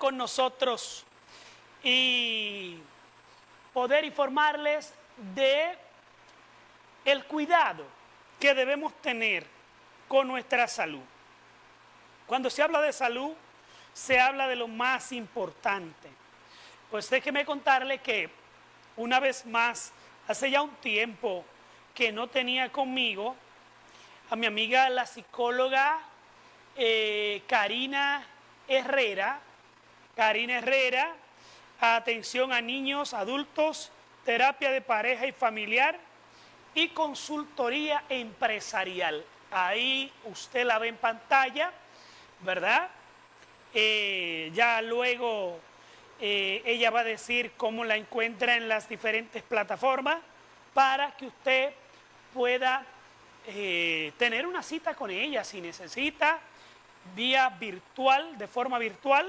con nosotros y poder informarles de el cuidado que debemos tener con nuestra salud. Cuando se habla de salud, se habla de lo más importante. Pues déjeme contarle que una vez más, hace ya un tiempo que no tenía conmigo a mi amiga la psicóloga Karina Herrera. Karina Herrera, atención a niños, adultos, terapia de pareja y familiar y consultoría empresarial. Ahí usted la ve en pantalla, ¿verdad? Ya luego ella va a decir cómo la encuentra en las diferentes plataformas para que usted pueda tener una cita con ella si necesita, vía virtual, de forma virtual.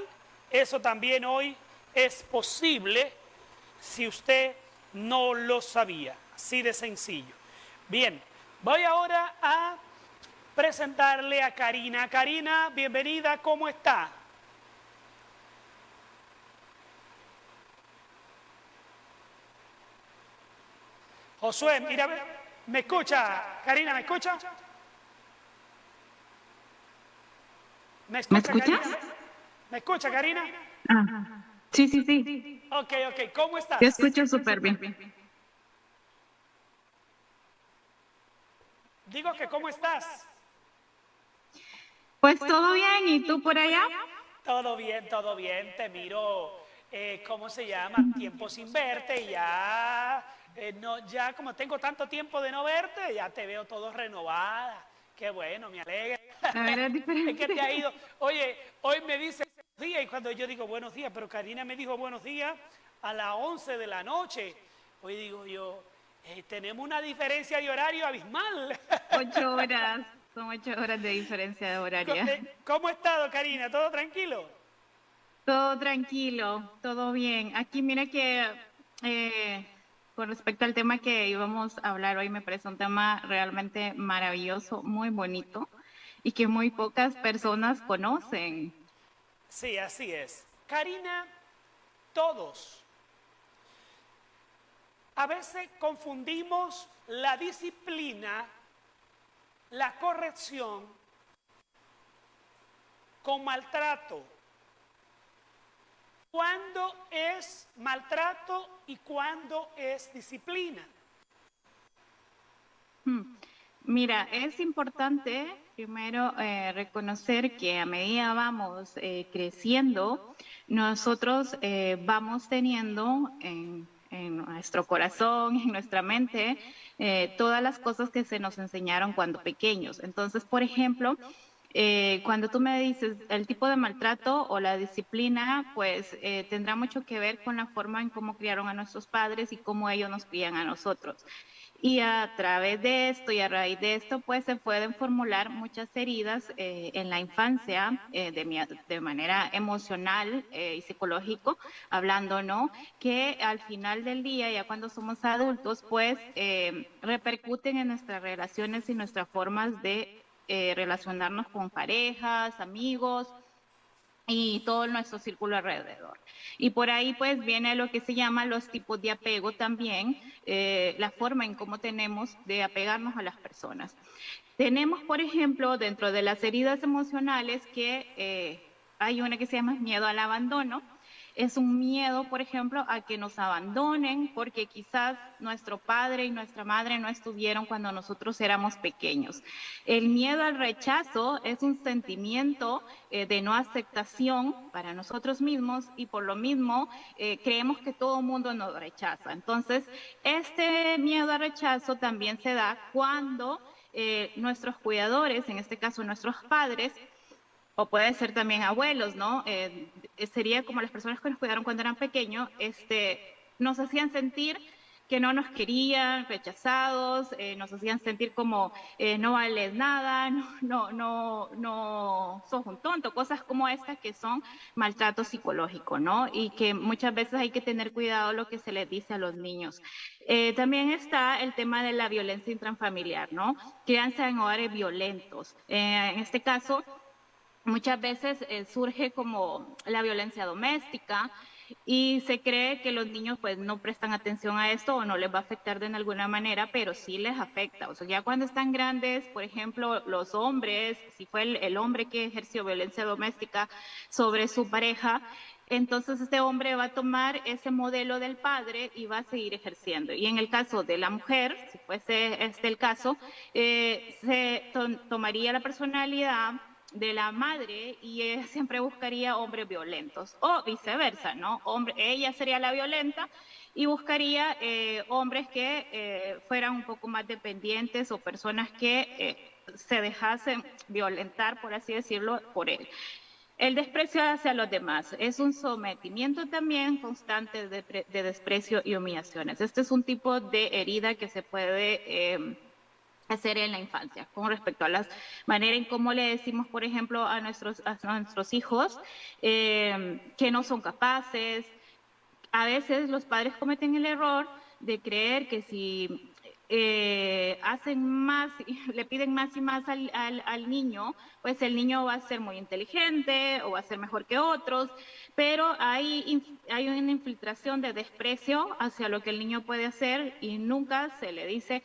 Eso también hoy es posible si usted no lo sabía, así de sencillo. Bien, voy ahora a presentarle a Karina. Karina, bienvenida, ¿cómo está? Josué, mira, ¿me escucha? Karina, ¿me escucha? ¿Me escucha, escuchas? Karina? ¿Me escucha, Karina? Ah, sí, sí, sí. Ok, ¿cómo estás? Te escucho súper bien. Digo que ¿cómo estás? Pues todo bien, ¿y tú por allá? Todo bien, te miro, ¿cómo se llama? Tiempo sin verte y ya, no, ya como tengo tanto tiempo de no verte, ya te veo todo renovada. Qué bueno, me alegra. La verdad es Es que te ha diferente. ido. Oye, hoy me dice buenos días y cuando yo digo buenos días, pero Karina me dijo buenos días a las 11 de la noche. Hoy digo yo, tenemos una diferencia de horario abismal. 8 horas, son 8 horas de diferencia de horaria. ¿Cómo ha estado, Karina? ¿Todo tranquilo? Todo tranquilo, todo bien. Aquí mira que con respecto al tema que íbamos a hablar hoy, me parece un tema realmente maravilloso, muy bonito y que muy pocas personas conocen. Sí, así es. Karina, todos a veces confundimos la disciplina, la corrección con maltrato. ¿Cuándo es maltrato y cuándo es disciplina? Mira, es importante primero reconocer que a medida vamos creciendo, nosotros vamos teniendo en nuestro corazón, en nuestra mente, todas las cosas que se nos enseñaron cuando pequeños. Entonces, por ejemplo, cuando tú me dices el tipo de maltrato o la disciplina, pues tendrá mucho que ver con la forma en cómo criaron a nuestros padres y cómo ellos nos crían a nosotros. Y a través de esto y a raíz de esto, pues se pueden formular muchas heridas en la infancia de manera emocional y psicológico, hablando, ¿no? Que al final del día, ya cuando somos adultos, pues repercuten en nuestras relaciones y nuestras formas de relacionarnos con parejas, amigos y todo nuestro círculo alrededor. Y por ahí pues viene lo que se llama los tipos de apego también, la forma en cómo tenemos de apegarnos a las personas. Tenemos, por ejemplo, dentro de las heridas emocionales que hay una que se llama miedo al abandono. Es un miedo, por ejemplo, a que nos abandonen porque quizás nuestro padre y nuestra madre no estuvieron cuando nosotros éramos pequeños. El miedo al rechazo es un sentimiento de no aceptación para nosotros mismos y por lo mismo creemos que todo el mundo nos rechaza. Entonces, este miedo al rechazo también se da cuando nuestros cuidadores, en este caso nuestros padres, o puede ser también abuelos, ¿no? Sería como las personas que nos cuidaron cuando eran pequeños, nos hacían sentir que no nos querían, rechazados, nos hacían sentir como no vales nada, no sos un tonto, cosas como estas que son maltrato psicológico, ¿no? Y que muchas veces hay que tener cuidado lo que se les dice a los niños. También está el tema de la violencia intrafamiliar, ¿no? Crianza en hogares violentos. En este caso, muchas veces surge como la violencia doméstica y se cree que los niños pues no prestan atención a esto o no les va a afectar de alguna manera, pero sí les afecta. O sea, ya cuando están grandes, por ejemplo, los hombres, si fue el hombre que ejerció violencia doméstica sobre su pareja, entonces este hombre va a tomar ese modelo del padre y va a seguir ejerciendo. Y en el caso de la mujer, si fuese este el caso, tomaría la personalidad de la madre y ella siempre buscaría hombres violentos o viceversa, ¿no? Ella sería la violenta y buscaría hombres que fueran un poco más dependientes o personas que se dejasen violentar, por así decirlo, por él. El desprecio hacia los demás es un sometimiento también constante de desprecio y humillaciones. Este es un tipo de herida que se puede hacer en la infancia, con respecto a las maneras en cómo le decimos, por ejemplo, a nuestros hijos que no son capaces. A veces los padres cometen el error de creer que si hacen más, le piden más y más al niño, pues el niño va a ser muy inteligente o va a ser mejor que otros, pero hay una infiltración de desprecio hacia lo que el niño puede hacer y nunca se le dice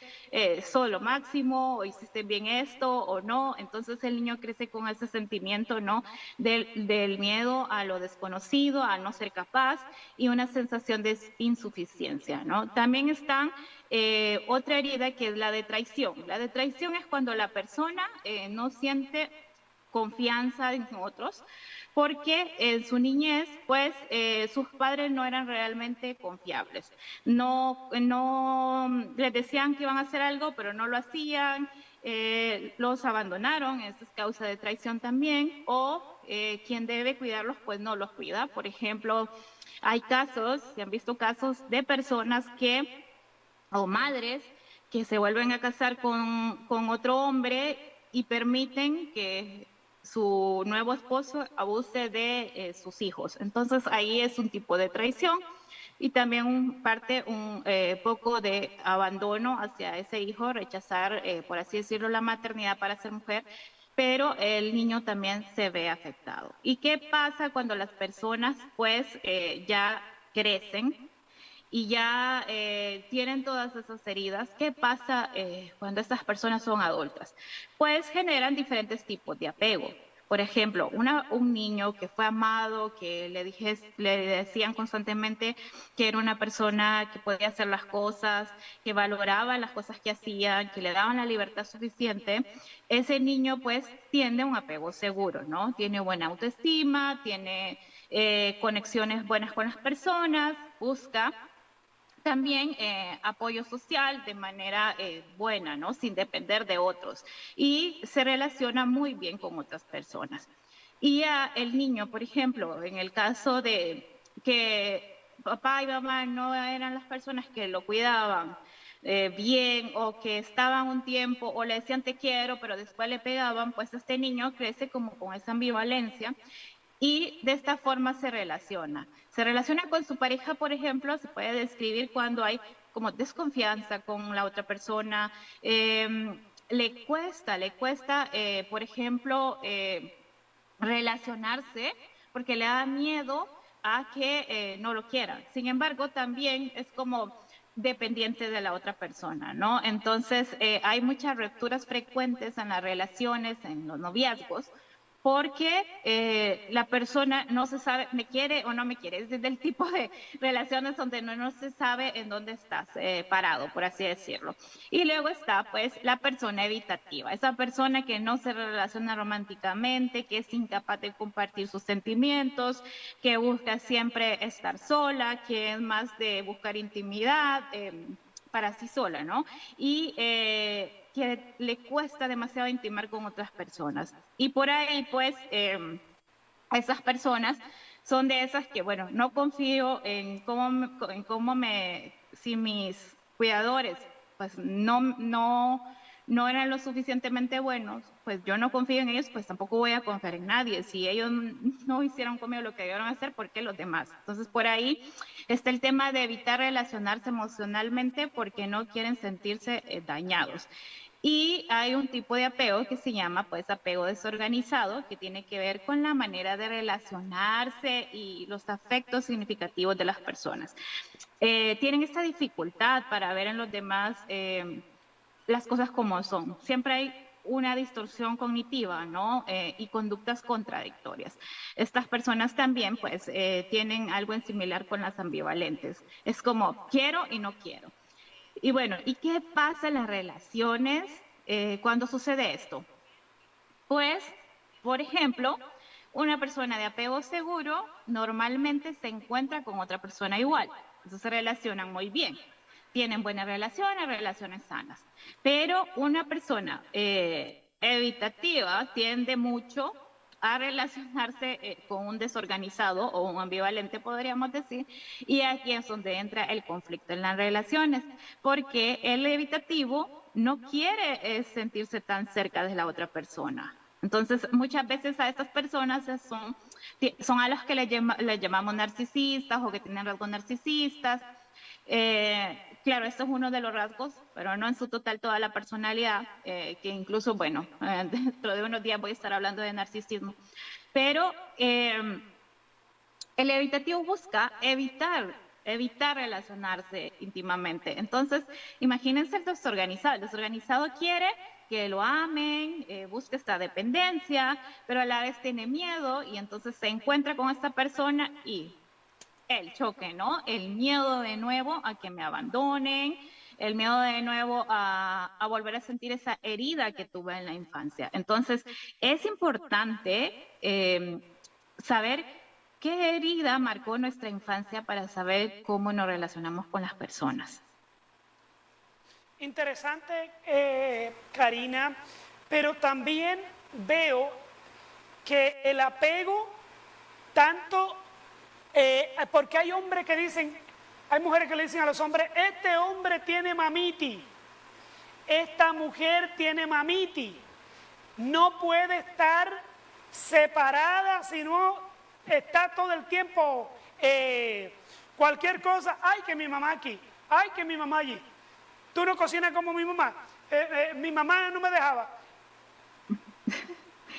solo máximo o hiciste bien esto o no. Entonces el niño crece con ese sentimiento, ¿no? Del miedo a lo desconocido, a no ser capaz y una sensación de insuficiencia, ¿no? También están otra herida que es la de traición. La de traición es cuando la persona no siente confianza en otros, porque en su niñez, pues, sus padres no eran realmente confiables. No les decían que iban a hacer algo, pero no lo hacían, los abandonaron, esto es causa de traición también, o quien debe cuidarlos, pues no los cuida. Por ejemplo, hay casos, se han visto casos de personas que o madres que se vuelven a casar con otro hombre y permiten que su nuevo esposo abuse de sus hijos. Entonces ahí es un tipo de traición y también un poco de abandono hacia ese hijo, rechazar, por así decirlo, la maternidad para ser mujer, pero el niño también se ve afectado. ¿Y qué pasa cuando las personas pues ya crecen y ya tienen todas esas heridas? ¿Qué pasa cuando estas personas son adultas? Pues generan diferentes tipos de apego. Por ejemplo, un niño que fue amado, que le decían constantemente que era una persona que podía hacer las cosas, que valoraba las cosas que hacía, que le daban la libertad suficiente, ese niño pues tiende a un apego seguro, ¿no? Tiene buena autoestima, tiene conexiones buenas con las personas, busca también apoyo social de manera buena, ¿no? Sin depender de otros. Y se relaciona muy bien con otras personas. Y el niño, por ejemplo, en el caso de que papá y mamá no eran las personas que lo cuidaban bien o que estaban un tiempo o le decían te quiero, pero después le pegaban, pues este niño crece como con esa ambivalencia y de esta forma se relaciona. Se relaciona con su pareja, por ejemplo, se puede describir cuando hay como desconfianza con la otra persona. Le cuesta, por ejemplo, relacionarse porque le da miedo a que no lo quieran. Sin embargo, también es como dependiente de la otra persona, ¿no? Entonces, hay muchas rupturas frecuentes en las relaciones, en los noviazgos, porque la persona no se sabe, me quiere o no me quiere. Es del tipo de relaciones donde no se sabe en dónde estás parado, por así decirlo. Y luego está, pues, la persona evitativa, esa persona que no se relaciona románticamente, que es incapaz de compartir sus sentimientos, que busca siempre estar sola, que es más de buscar intimidad para sí sola, ¿no? Y que le cuesta demasiado intimar con otras personas. Y por ahí, pues, esas personas son de esas que, bueno, no confío si mis cuidadores, pues, no eran lo suficientemente buenos, pues yo no confío en ellos, pues tampoco voy a confiar en nadie. Si ellos no hicieron conmigo lo que debieron hacer, ¿por qué los demás? Entonces, por ahí está el tema de evitar relacionarse emocionalmente porque no quieren sentirse dañados. Y hay un tipo de apego que se llama pues apego desorganizado, que tiene que ver con la manera de relacionarse y los afectos significativos de las personas. Tienen esta dificultad para ver en los demás las cosas como son. Siempre hay una distorsión cognitiva, ¿no? Y conductas contradictorias. Estas personas también, pues, tienen algo en similar con las ambivalentes. Es como quiero y no quiero. Y bueno, ¿y qué pasa en las relaciones cuando sucede esto? Pues, por ejemplo, una persona de apego seguro normalmente se encuentra con otra persona igual. Entonces se relacionan muy bien. Tienen buenas relaciones, relaciones sanas. Pero una persona evitativa tiende mucho a relacionarse con un desorganizado o un ambivalente, podríamos decir, y aquí es donde entra el conflicto en las relaciones, porque el evitativo no quiere sentirse tan cerca de la otra persona. Entonces, muchas veces a estas personas son a los que les llamamos narcisistas o que tienen rasgos narcisistas. Claro, esto es uno de los rasgos, pero no en su total toda la personalidad, que incluso, bueno, dentro de unos días voy a estar hablando de narcisismo. Pero el evitativo busca evitar relacionarse íntimamente. Entonces, imagínense el desorganizado. El desorganizado quiere que lo amen, busca esta dependencia, pero a la vez tiene miedo y entonces se encuentra con esta persona y el choque, ¿no? El miedo de nuevo a que me abandonen, el miedo de nuevo a volver a sentir esa herida que tuve en la infancia. Entonces, es importante saber qué herida marcó nuestra infancia para saber cómo nos relacionamos con las personas. Interesante, Karina, pero también veo que el apego tanto, porque hay hombres que dicen, hay mujeres que le dicen a los hombres, este hombre tiene mamiti, esta mujer tiene mamiti, no puede estar separada, sino está todo el tiempo cualquier cosa, ay que mi mamá aquí, ay que mi mamá allí, tú no cocinas como mi mamá no me dejaba.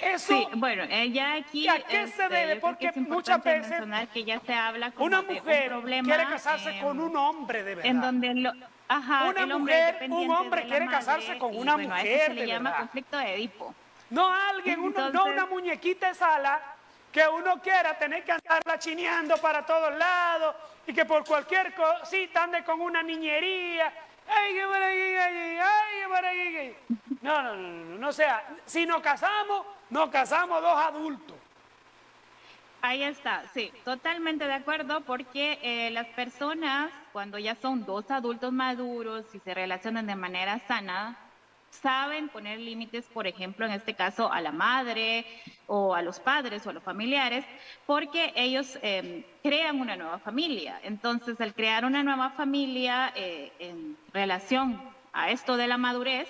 Eso, sí, bueno, ella aquí, ¿a qué se debe? Porque muchas veces mencionar que ya se habla como una de mujer un problema quiere casarse con un hombre de en verdad. donde Una el hombre es mujer, un dependiente hombre de la quiere madre casarse con y una bueno, a eso mujer se le de llama verdad. conflicto de Edipo. No alguien, no una Entonces, muñequita de sala que uno quiera tener que andarla chineando para todos lados y que por cualquier cosita ande con una niñería. Ay, que por aquí, ay, que por aquí. No, o sea, si nos casamos dos adultos. ahí está, sí, totalmente de acuerdo, porque las personas, cuando ya son dos adultos maduros y se relacionan de manera sana, saben poner límites, por ejemplo, en este caso a la madre o a los padres o a los familiares, porque ellos crean una nueva familia. Entonces, al crear una nueva familia en relación a esto de la madurez,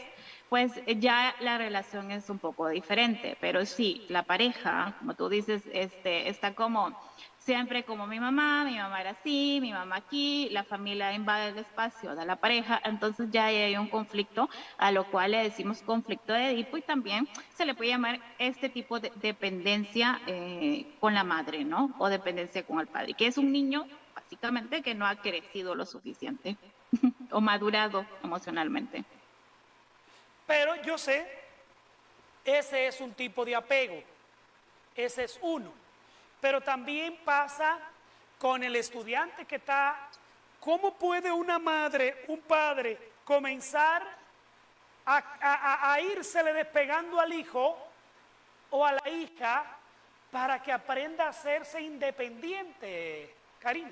pues ya la relación es un poco diferente, pero sí, la pareja, como tú dices, está como siempre como mi mamá era así, mi mamá aquí, la familia invade el espacio de la pareja, entonces ya hay un conflicto, a lo cual le decimos conflicto de Edipo y también se le puede llamar este tipo de dependencia con la madre, ¿no? O dependencia con el padre, que es un niño básicamente que no ha crecido lo suficiente o madurado emocionalmente. Pero yo sé, ese es un tipo de apego, ese es uno. Pero también pasa con el estudiante que está, ¿cómo puede una madre, un padre, comenzar a írsele despegando al hijo o a la hija para que aprenda a hacerse independiente, Karina?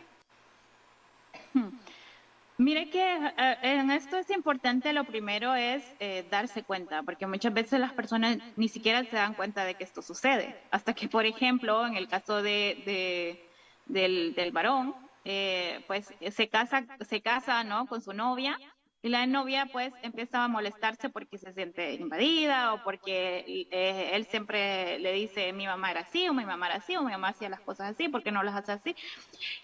Mire que en esto es importante, lo primero es darse cuenta, porque muchas veces las personas ni siquiera se dan cuenta de que esto sucede, hasta que, por ejemplo, en el caso del varón, pues se casa, ¿no? Con su novia Y la novia pues empieza a molestarse porque se siente invadida o porque él siempre le dice mi mamá era así o mi mamá era así o mi mamá hacía las cosas así, ¿porque no las hace así?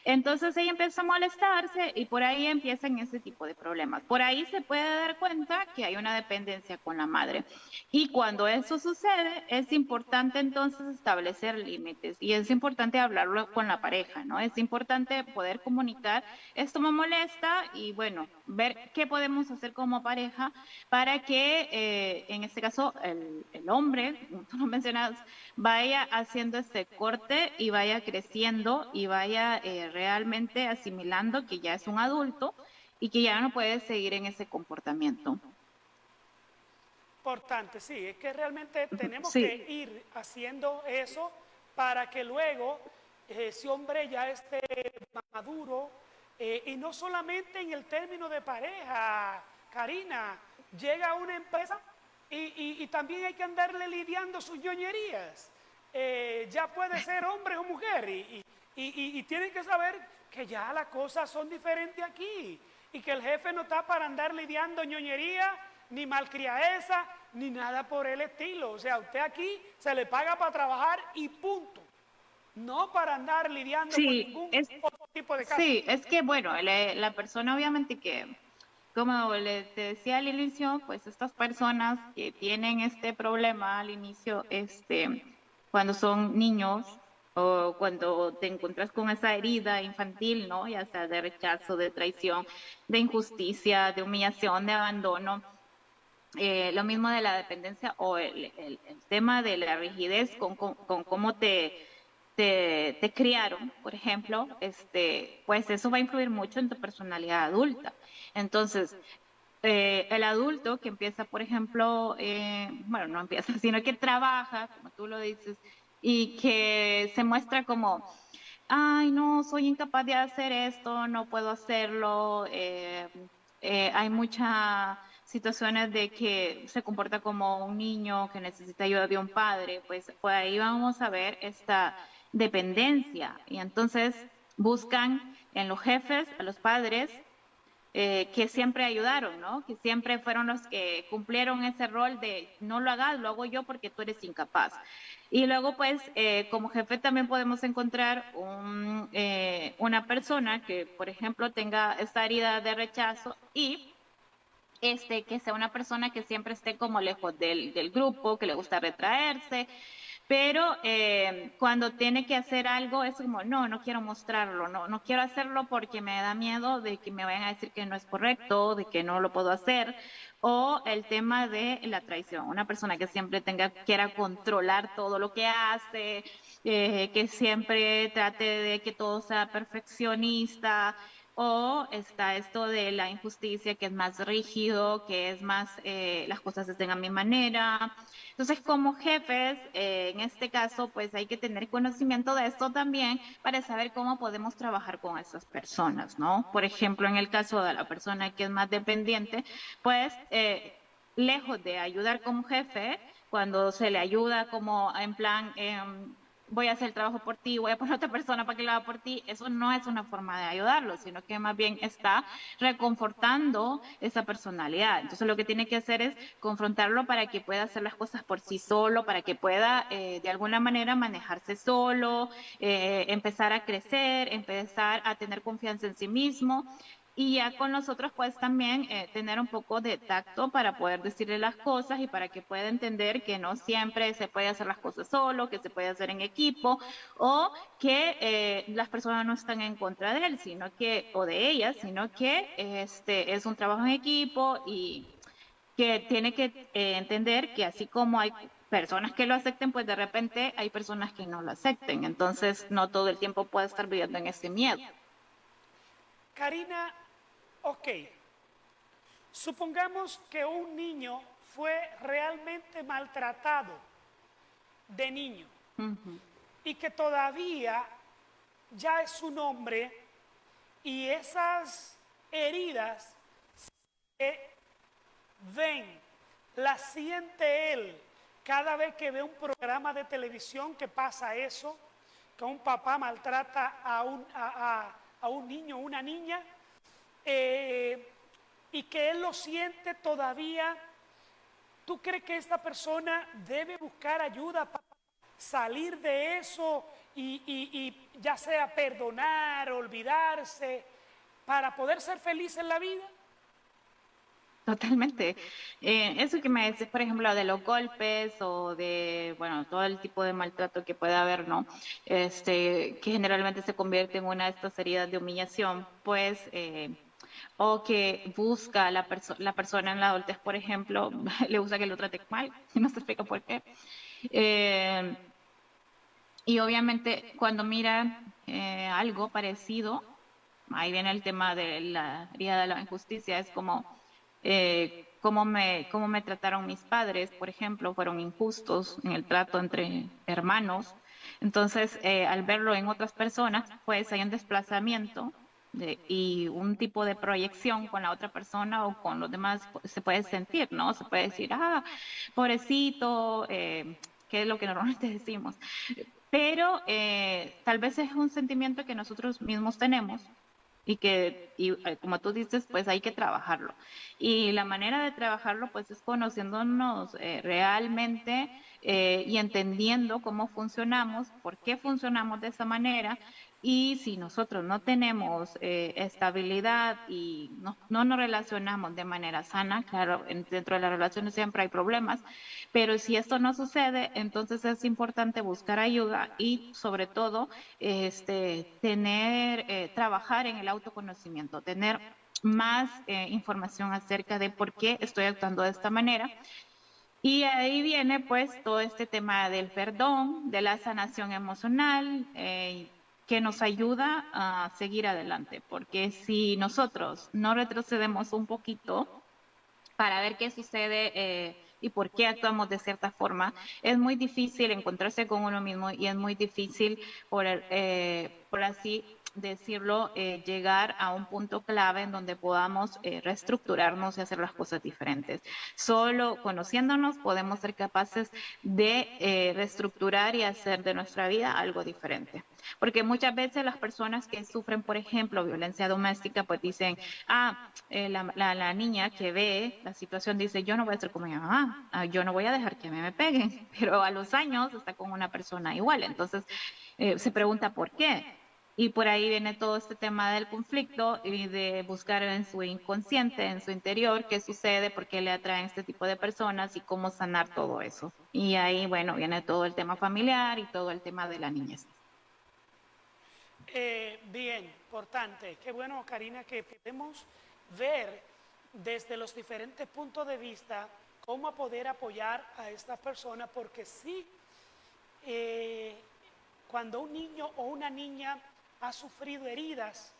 Entonces ella empieza a molestarse y por ahí empiezan ese tipo de problemas. Por ahí se puede dar cuenta que hay una dependencia con la madre. Y cuando eso sucede, es importante entonces establecer límites y es importante hablarlo con la pareja, ¿no? Es importante poder comunicar, esto me molesta y bueno, ver qué podemos hacer como pareja para que en este caso el hombre, como tú lo mencionas, vaya haciendo ese corte y vaya creciendo y vaya realmente asimilando que ya es un adulto y que ya no puede seguir en ese comportamiento. Importante, sí, es que realmente tenemos que Sí, ir haciendo eso para que luego ese hombre ya esté maduro, y no solamente en el término de pareja, Karina, llega a una empresa y también hay que andarle lidiando sus ñoñerías. Ya puede ser hombre o mujer y tienen que saber que ya las cosas son diferentes aquí y que el jefe no está para andar lidiando ñoñería, ni malcriadeza, ni nada por el estilo. O sea, usted aquí se le paga para trabajar y punto. No para andar lidiando con sí, ningún otro tipo de caso. sí, es que bueno, la persona obviamente que, como te decía al inicio, pues estas personas que tienen este problema al inicio, cuando son niños o cuando te encuentras con esa herida infantil, ¿no? Ya sea de rechazo, de traición, de injusticia, de humillación, de abandono. Lo mismo de la dependencia o el tema de la rigidez con cómo te criaron, por ejemplo, pues eso va a influir mucho en tu personalidad adulta. Entonces, el adulto que empieza, por ejemplo, bueno, no empieza, sino que trabaja, como tú lo dices, y que se muestra como, ay, no, soy incapaz de hacer esto, no puedo hacerlo, hay muchas situaciones de que se comporta como un niño que necesita ayuda de un padre, pues ahí vamos a ver esta dependencia y entonces buscan en los jefes, a los padres, que siempre ayudaron, ¿no? Que siempre fueron los que cumplieron ese rol de no lo hagas, lo hago yo porque tú eres incapaz. Y luego, pues, como jefe también podemos encontrar una persona que, por ejemplo, tenga esta herida de rechazo y que sea una persona que siempre esté como lejos del grupo, que le gusta retraerse, pero cuando tiene que hacer algo es como, no, no quiero mostrarlo, no, no quiero hacerlo porque me da miedo de que me vayan a decir que no es correcto, de que no lo puedo hacer, o el tema de la traición, una persona que siempre quiera controlar todo lo que hace, que siempre trate de que todo sea perfeccionista, o está esto de la injusticia, que es más rígido, que es más, las cosas se hacen a mi manera. Entonces, como jefes, en este caso, pues hay que tener conocimiento de esto también para saber cómo podemos trabajar con esas personas, ¿no? Por ejemplo, en el caso de la persona que es más dependiente, pues lejos de ayudar como jefe, cuando se le ayuda como en plan, voy a hacer el trabajo por ti, voy a poner a otra persona para que lo haga por ti, eso no es una forma de ayudarlo, sino que más bien está reconfortando esa personalidad. Entonces lo que tiene que hacer es confrontarlo para que pueda hacer las cosas por sí solo, para que pueda de alguna manera manejarse solo, empezar a crecer, empezar a tener confianza en sí mismo. Y ya con nosotros, pues también tener un poco de tacto para poder decirle las cosas y para que pueda entender que no siempre se puede hacer las cosas solo, que se puede hacer en equipo o que las personas no están en contra de él, sino que, o de ellas, sino que es un trabajo en equipo y que tiene que entender que así como hay personas que lo acepten, pues de repente hay personas que no lo acepten. Entonces, no todo el tiempo puede estar viviendo en ese miedo. Karina, ok, supongamos que un niño fue realmente maltratado de niño Ujú. y que todavía ya es un hombre y esas heridas se ven, las siente él cada vez que ve un programa de televisión que pasa eso, que un papá maltrata a un niño o una niña. y que él lo siente todavía, ¿tú crees que esta persona debe buscar ayuda para salir de eso y ya sea perdonar, olvidarse, para poder ser feliz en la vida? Totalmente. Eso que me dices, por ejemplo, de los golpes o de, bueno, todo el tipo de maltrato que puede haber, ¿no? Que generalmente se convierte en una de estas heridas de humillación, pues, o que busca la persona en la adultez, por ejemplo, le gusta que lo trate mal, no se explica por qué. Eh, y obviamente cuando mira algo parecido, ahí viene el tema de la herida de la injusticia, es como cómo me trataron mis padres, por ejemplo, fueron injustos en el trato entre hermanos. Entonces, al verlo en otras personas, pues hay un desplazamiento y un tipo de proyección con la otra persona o con los demás se puede sentir, ¿no? Se puede decir, ah, pobrecito, que es lo que normalmente decimos. Pero tal vez es un sentimiento que nosotros mismos tenemos como tú dices, pues hay que trabajarlo. Y la manera de trabajarlo, pues es conociéndonos realmente y entendiendo cómo funcionamos, por qué funcionamos de esa manera. Y si nosotros no tenemos estabilidad y no nos relacionamos de manera sana, claro, dentro de las relaciones siempre hay problemas, pero si esto no sucede, entonces es importante buscar ayuda y sobre todo trabajar en el autoconocimiento, tener más información acerca de por qué estoy actuando de esta manera. Y ahí viene pues todo este tema del perdón, de la sanación emocional, que nos ayuda a seguir adelante, porque si nosotros no retrocedemos un poquito, para ver qué sucede y por qué actuamos de cierta forma. Es muy difícil encontrarse con uno mismo y es muy difícil, por así decirlo, llegar a un punto clave en donde podamos reestructurarnos y hacer las cosas diferentes. Solo conociéndonos podemos ser capaces de reestructurar y hacer de nuestra vida algo diferente. Porque muchas veces las personas que sufren, por ejemplo, violencia doméstica, pues dicen, la niña que ve la situación dice, yo no voy a ser como mi mamá, yo no voy a dejar que me peguen, pero a los años está con una persona igual. Entonces se pregunta por qué. Y por ahí viene todo este tema del conflicto y de buscar en su inconsciente, en su interior, qué sucede, por qué le atraen este tipo de personas y cómo sanar todo eso. Y ahí, bueno, viene todo el tema familiar y todo el tema de la niñez. Bien, importante. Qué bueno, Karina, que podemos ver desde los diferentes puntos de vista cómo poder apoyar a estas personas, porque sí, cuando un niño o una niña ha sufrido heridas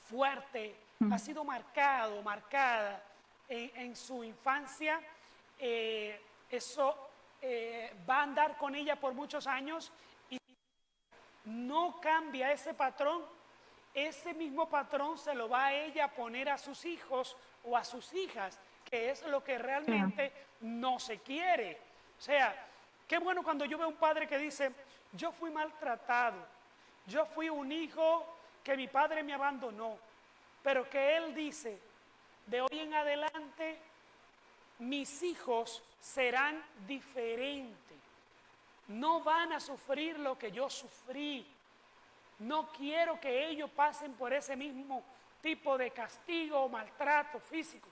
fuertes, ha sido marcada en su infancia, eso va a andar con ella por muchos años y no cambia ese mismo patrón se lo va a ella a poner a sus hijos o a sus hijas, que es lo que realmente no se quiere. O sea, qué bueno cuando yo veo un padre que dice, yo fui maltratado, yo fui un hijo que mi padre me abandonó, pero que él dice, de hoy en adelante, mis hijos serán diferentes. No van a sufrir lo que yo sufrí. No quiero que ellos pasen por ese mismo tipo de castigo o maltrato físico.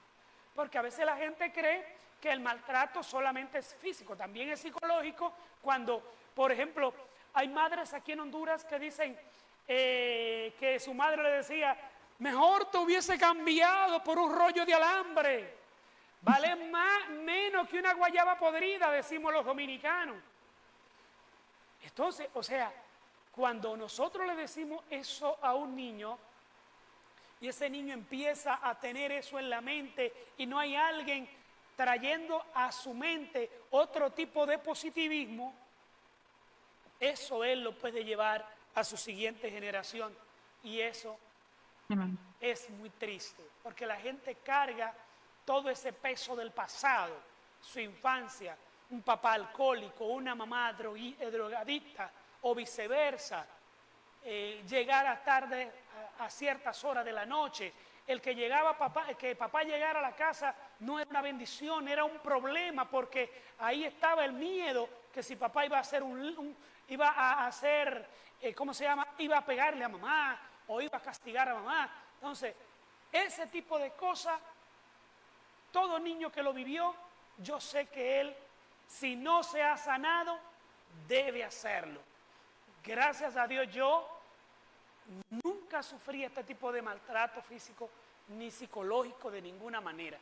Porque a veces la gente cree que el maltrato solamente es físico, también es psicológico. Cuando, por ejemplo, hay madres aquí en Honduras que dicen que su madre le decía, mejor te hubiese cambiado por un rollo de alambre. Vale menos que una guayaba podrida, decimos los dominicanos. Entonces, o sea, cuando nosotros le decimos eso a un niño y ese niño empieza a tener eso en la mente y no hay alguien trayendo a su mente otro tipo de positivismo, eso él lo puede llevar a su siguiente generación y eso es muy triste porque la gente carga todo ese peso del pasado, su infancia, un papá alcohólico, una mamá drogadicta o viceversa, llegar a tarde a ciertas horas de la noche, el que papá llegara a la casa no era una bendición, era un problema, porque ahí estaba el miedo que si papá iba a hacer ¿cómo se llama? Iba a pegarle a mamá o iba a castigar a mamá. Entonces, ese tipo de cosas, todo niño que lo vivió, yo sé que él, si no se ha sanado, debe hacerlo. Gracias a Dios yo nunca sufrí este tipo de maltrato físico ni psicológico de ninguna manera.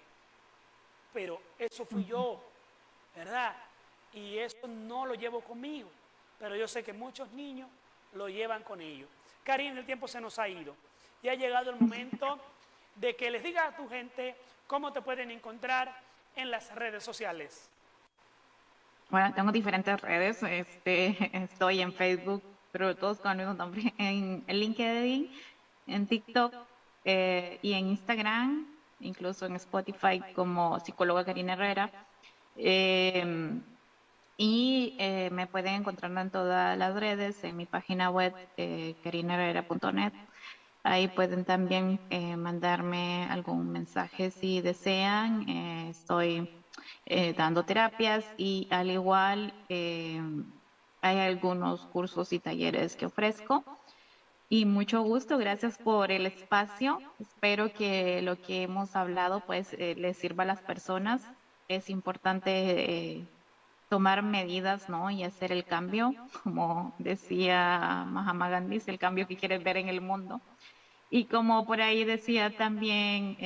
Pero eso fui yo, ¿verdad? Y eso no lo llevo conmigo. Pero yo sé que muchos niños lo llevan con ellos. Karina, el tiempo se nos ha ido. Y ha llegado el momento de que les diga a tu gente cómo te pueden encontrar en las redes sociales. Bueno, tengo diferentes redes. Estoy en Facebook, pero todos con el mismo nombre, en LinkedIn, en TikTok y en Instagram, incluso en Spotify como psicóloga Karina Herrera. Me pueden encontrar en todas las redes, en mi página web, karinaherrera.net. Ahí pueden también mandarme algún mensaje si desean. Estoy dando terapias y al igual hay algunos cursos y talleres que ofrezco. Y mucho gusto, gracias por el espacio. Espero que lo que hemos hablado pues les sirva a las personas. Es importante tomar medidas, ¿no? Y hacer el cambio, como decía Mahatma Gandhi, el cambio que quieres ver en el mundo. Y como por ahí decía también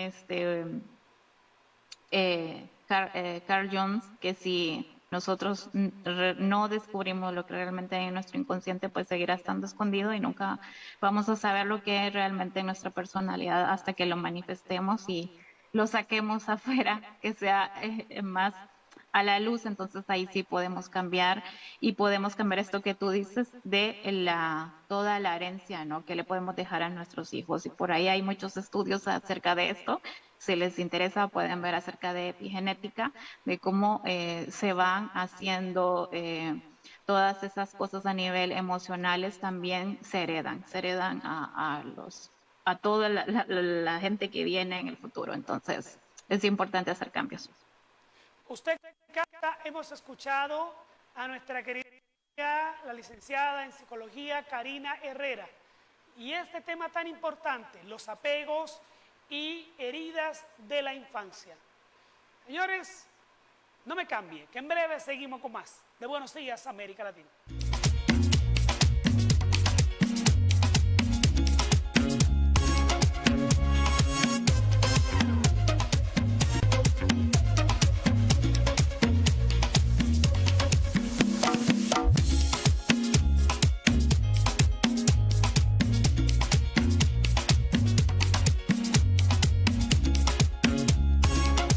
Carl Jones, que si nosotros no descubrimos lo que realmente hay en nuestro inconsciente, pues seguirá estando escondido y nunca vamos a saber lo que es realmente nuestra personalidad hasta que lo manifestemos y lo saquemos afuera, que sea más a la luz. Entonces ahí sí podemos cambiar y podemos cambiar esto que tú dices de toda la herencia, ¿no? Que le podemos dejar a nuestros hijos. Y por ahí hay muchos estudios acerca de esto. Si les interesa, pueden ver acerca de epigenética, de cómo se van haciendo todas esas cosas a nivel emocionales, también se heredan a toda la gente que viene en el futuro. Entonces, es importante hacer cambios. Usted, hemos escuchado a nuestra querida, la licenciada en psicología, Karina Herrera. Y este tema tan importante, los apegos y heridas de la infancia. Señores, no me cambie, que en breve seguimos con más de Buenos Días, América Latina.